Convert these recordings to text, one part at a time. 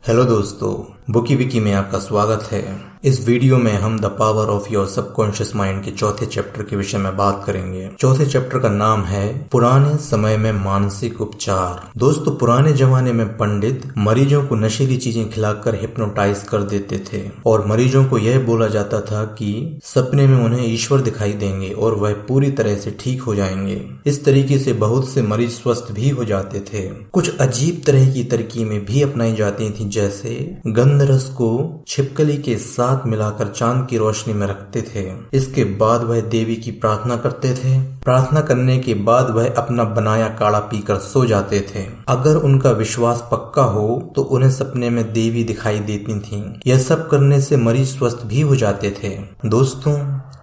Hello दोस्तों, bookie Vicky में आपका स्वागत है। इस वीडियो में हम the power of your subconscious mind के चौथे चैप्टर के विषय में बात करेंगे। चौथे चैप्टर का नाम है पुराने समय में मानसिक उपचार। दोस्तों, पुराने जमाने में पंडित मरीजों को नशीली चीजें खिलाकर हिप्नोटाइज कर देते थे और मरीजों को यह बोला जाता था कि सपने में उन्हें ईश्वर दिखाई देंगे और वह पूरी तरह से ठीक हो जाएंगे। इस तरीके से बहुत से मरीज स्वस्थ भी हो जाते थे। कुछ अजीब तरह की तरकीबें भी अपनाई जाती थी, जैसे गंधरस को छिपकली के साथ मिलाकर चांद की रोशनी में रखते थे। इसके बाद वह देवी की प्रार्थना करते थे। प्रार्थना करने के बाद वह अपना बनाया काढ़ा पीकर सो जाते थे। अगर उनका विश्वास पक्का हो तो उन्हें सपने में देवी दिखाई देती थीं। यह सब करने से मरीज स्वस्थ भी हो जाते थे। दोस्तों,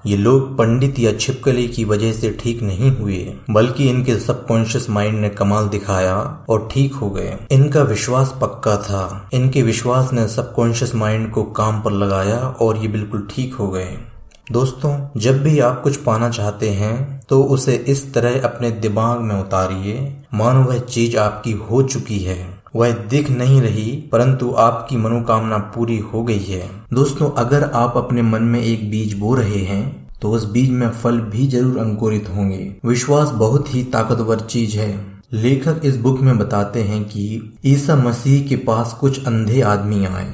ये लोग पंडित या छिपकली की वजह से ठीक नहीं हुए, बल्कि इनके सबकॉन्शियस माइंड ने कमाल दिखाया और ठीक हो गए। इनका विश्वास पक्का था। इनके विश्वास ने सबकॉन्शियस माइंड को काम पर लगाया और ये बिल्कुल ठीक हो गए। दोस्तों, जब भी आप कुछ पाना चाहते हैं तो उसे इस तरह अपने दिमाग में उतारिए मानो वह चीज आपकी हो चुकी है। वह दिख नहीं रही, परंतु आपकी मनोकामना पूरी हो गई है। दोस्तों, अगर आप अपने मन में एक बीज बो रहे हैं तो उस बीज में फल भी जरूर अंकुरित होंगे। विश्वास बहुत ही ताकतवर चीज है। लेखक इस बुक में बताते हैं कि ईसा मसीह के पास कुछ अंधे आदमी आए।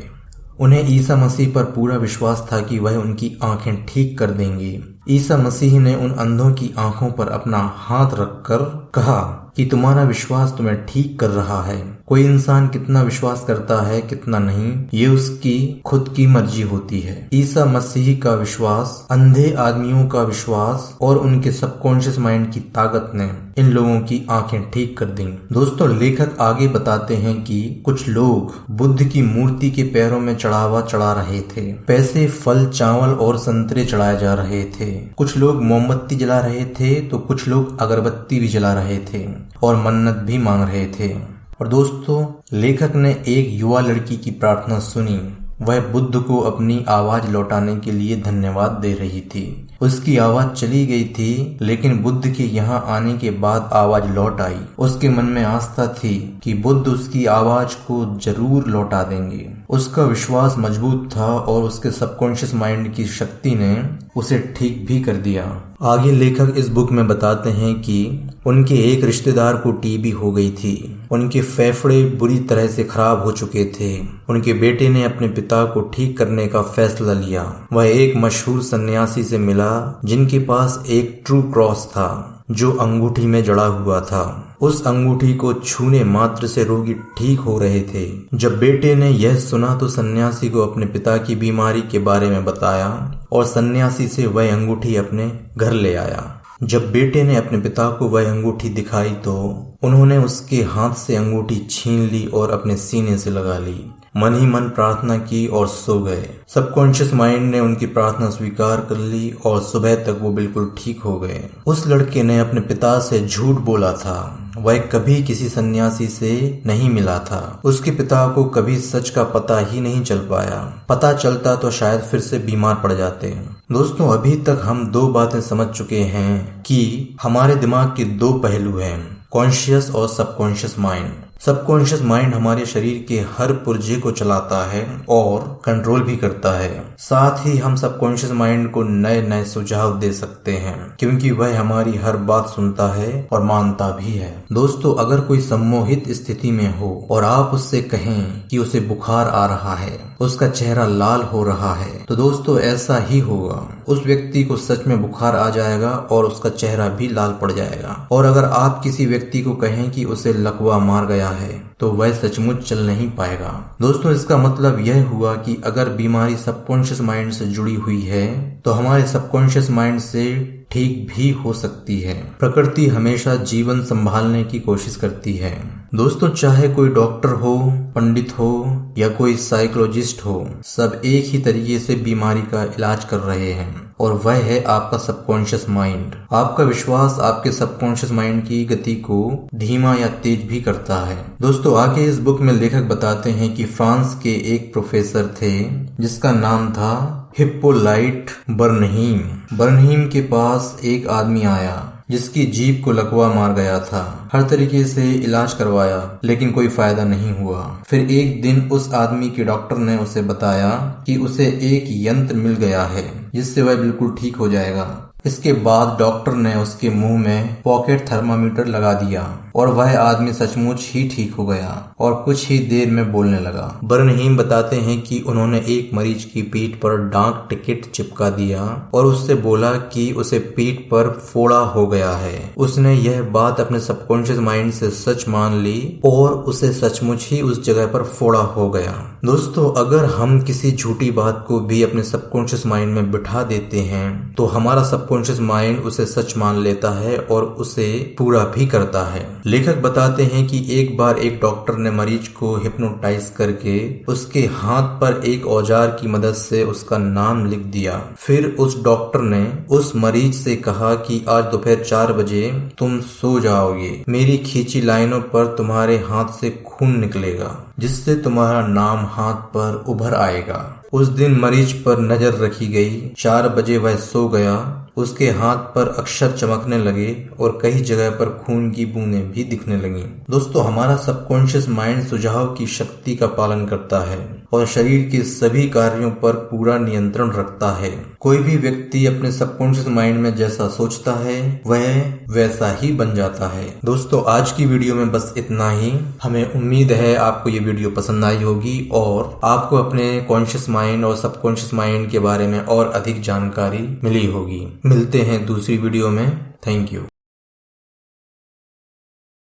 उन्हें ईसा मसीह पर पूरा विश्वास था कि वह उनकी आंखें ठीक कर देंगे। ईसा मसीह ने उन अंधों की आंखों पर अपना हाथ रखकर कहा कि तुम्हारा विश्वास तुम्हें ठीक कर रहा है। कोई इंसान कितना विश्वास करता है कितना नहीं, ये उसकी खुद की मर्जी होती है। ईसा मसीह का विश्वास, अंधे आदमियों का विश्वास और उनके सबकॉन्शियस माइंड की ताकत ने इन लोगों की आंखें ठीक कर दी। दोस्तों, लेखक आगे बताते हैं कि कुछ लोग बुद्ध की मूर्ति के पैरों में चढ़ावा चढ़ा रहे थे। पैसे, फल, चावल और संतरे चढ़ाए जा रहे थे। कुछ लोग मोमबत्ती जला रहे थे तो कुछ लोग अगरबत्ती भी जला रहे थे और मन्नत भी मांग रहे थे। और दोस्तों, लेखक ने एक युवा लड़की की प्रार्थना सुनी। वह बुद्ध को अपनी आवाज लौटाने के लिए धन्यवाद दे रही थी। उसकी आवाज चली गई थी, लेकिन बुद्ध के यहाँ आने के बाद आवाज लौट आई। उसके मन में आस्था थी कि बुद्ध उसकी आवाज को जरूर लौटा देंगे। उसका विश्वास मजबूत था और उसके सबकॉन्शियस माइंड की शक्ति ने उसे ठीक भी कर दिया। आगे लेखक इस बुक में बताते हैं कि उनके एक रिश्तेदार को टीबी हो गई थी। उनके फेफड़े बुरी तरह से खराब हो चुके थे। उनके बेटे ने अपने पिता को ठीक करने का फैसला लिया। वह एक मशहूर सन्यासी से मिला जिनके पास एक ट्रू क्रॉस था जो अंगूठी में जड़ा हुआ था। उस अंगूठी को छूने मात्र से रोगी ठीक हो रहे थे। जब बेटे ने यह सुना तो सन्यासी को अपने पिता की बीमारी के बारे में बताया और सन्यासी से वह अंगूठी अपने घर ले आया। जब बेटे ने अपने पिता को वह अंगूठी दिखाई तो उन्होंने उसके हाथ से अंगूठी छीन ली और अपने सीने से लगा ली। मन ही मन प्रार्थना की और सो गए। सबकॉन्शियस माइंड ने उनकी प्रार्थना स्वीकार कर ली और सुबह तक वो बिल्कुल ठीक हो गए। उस लड़के ने अपने पिता से झूठ बोला था। वह कभी किसी सन्यासी से नहीं मिला था। उसके पिता को कभी सच का पता ही नहीं चल पाया। पता चलता तो शायद फिर से बीमार पड़ जाते। दोस्तों, अभी तक हम दो बातें समझ चुके हैं कि हमारे दिमाग के दो पहलू हैं, कॉन्शियस और सबकॉन्शियस माइंड। सबकॉन्शियस माइंड हमारे शरीर के हर पुर्जे को चलाता है और कंट्रोल भी करता है। साथ ही हम सबकॉन्शियस माइंड को नए नए सुझाव दे सकते हैं, क्योंकि वह हमारी हर बात सुनता है और मानता भी है। दोस्तों, अगर कोई सम्मोहित स्थिति में हो और आप उससे कहें कि उसे बुखार आ रहा है, उसका चेहरा लाल हो रहा है, तो दोस्तों ऐसा ही होगा। उस व्यक्ति को सच में बुखार आ जाएगा और उसका चेहरा भी लाल पड़ जाएगा। और अगर आप किसी व्यक्ति को कहें कि उसे लकवा मार गया है तो वह सचमुच चल नहीं पाएगा। दोस्तों, इसका मतलब यह हुआ कि अगर बीमारी सबकॉन्शियस माइंड से जुड़ी हुई है तो हमारे सबकॉन्शियस माइंड से ठीक भी हो सकती है। प्रकृति हमेशा जीवन संभालने की कोशिश करती है। दोस्तों, चाहे कोई डॉक्टर हो, पंडित हो या कोई साइकोलॉजिस्ट हो, सब एक ही तरीके से बीमारी का इलाज कर रहे हैं और वह है आपका सबकॉन्शियस माइंड। आपका विश्वास आपके सबकॉन्शियस माइंड की गति को धीमा या तेज भी करता है। दोस्तों, आगे इस बुक में लेखक बताते हैं कि फ्रांस के एक प्रोफेसर थे जिसका नाम था हिप्पोलाइट बर्नहीम। बर्नहीम के पास एक आदमी आया जिसकी जीभ को लकवा मार गया था। हर तरीके से इलाज करवाया लेकिन कोई फायदा नहीं हुआ। फिर एक दिन उस आदमी के डॉक्टर ने उसे बताया कि उसे एक यंत्र मिल गया है जिससे वह बिल्कुल ठीक हो जाएगा। इसके बाद डॉक्टर ने उसके मुंह में पॉकेट थर्मामीटर लगा दिया और वह आदमी सचमुच ही ठीक हो गया और कुछ ही देर में बोलने लगा। बरनहीम बताते हैं कि उन्होंने एक मरीज की पीठ पर डाक टिकट चिपका दिया और उससे बोला कि उसे पीठ पर फोड़ा हो गया है। उसने यह बात अपने सबकॉन्शियस माइंड से सच मान ली और उसे सचमुच ही उस जगह पर फोड़ा हो गया। दोस्तों, अगर हम किसी झूठी बात को भी अपने सबकॉन्शियस माइंड में बिठा देते हैं तो हमारा सबकॉन्शियस माइंड उसे सच मान लेता है और उसे पूरा भी करता है। लेखक बताते हैं कि एक बार एक डॉक्टर ने मरीज को हिप्नोटाइज करके उसके हाथ पर एक औजार की मदद से उसका नाम लिख दिया। फिर उस डॉक्टर ने उस मरीज से कहा कि आज दोपहर 4 बजे तुम सो जाओगे। मेरी खींची लाइनों पर तुम्हारे हाथ से खून निकलेगा जिससे तुम्हारा नाम हाथ पर उभर आएगा। उस दिन मरीज पर नजर रखी गई। 4 बजे वह सो गया। उसके हाथ पर अक्षर चमकने लगे और कई जगह पर खून की बूंदें भी दिखने लगी। दोस्तों, हमारा सबकॉन्शियस माइंड सुझाव की शक्ति का पालन करता है और शरीर के सभी कार्यों पर पूरा नियंत्रण रखता है। कोई भी व्यक्ति अपने सबकॉन्शियस माइंड में जैसा सोचता है वह वैसा ही बन जाता है। दोस्तों, आज की वीडियो में बस इतना ही। हमें उम्मीद है आपको ये वीडियो पसंद आई होगी और आपको अपने कॉन्शियस माइंड और सबकॉन्शियस माइंड के बारे में और अधिक जानकारी मिली होगी। मिलते हैं दूसरी वीडियो में। Thank you.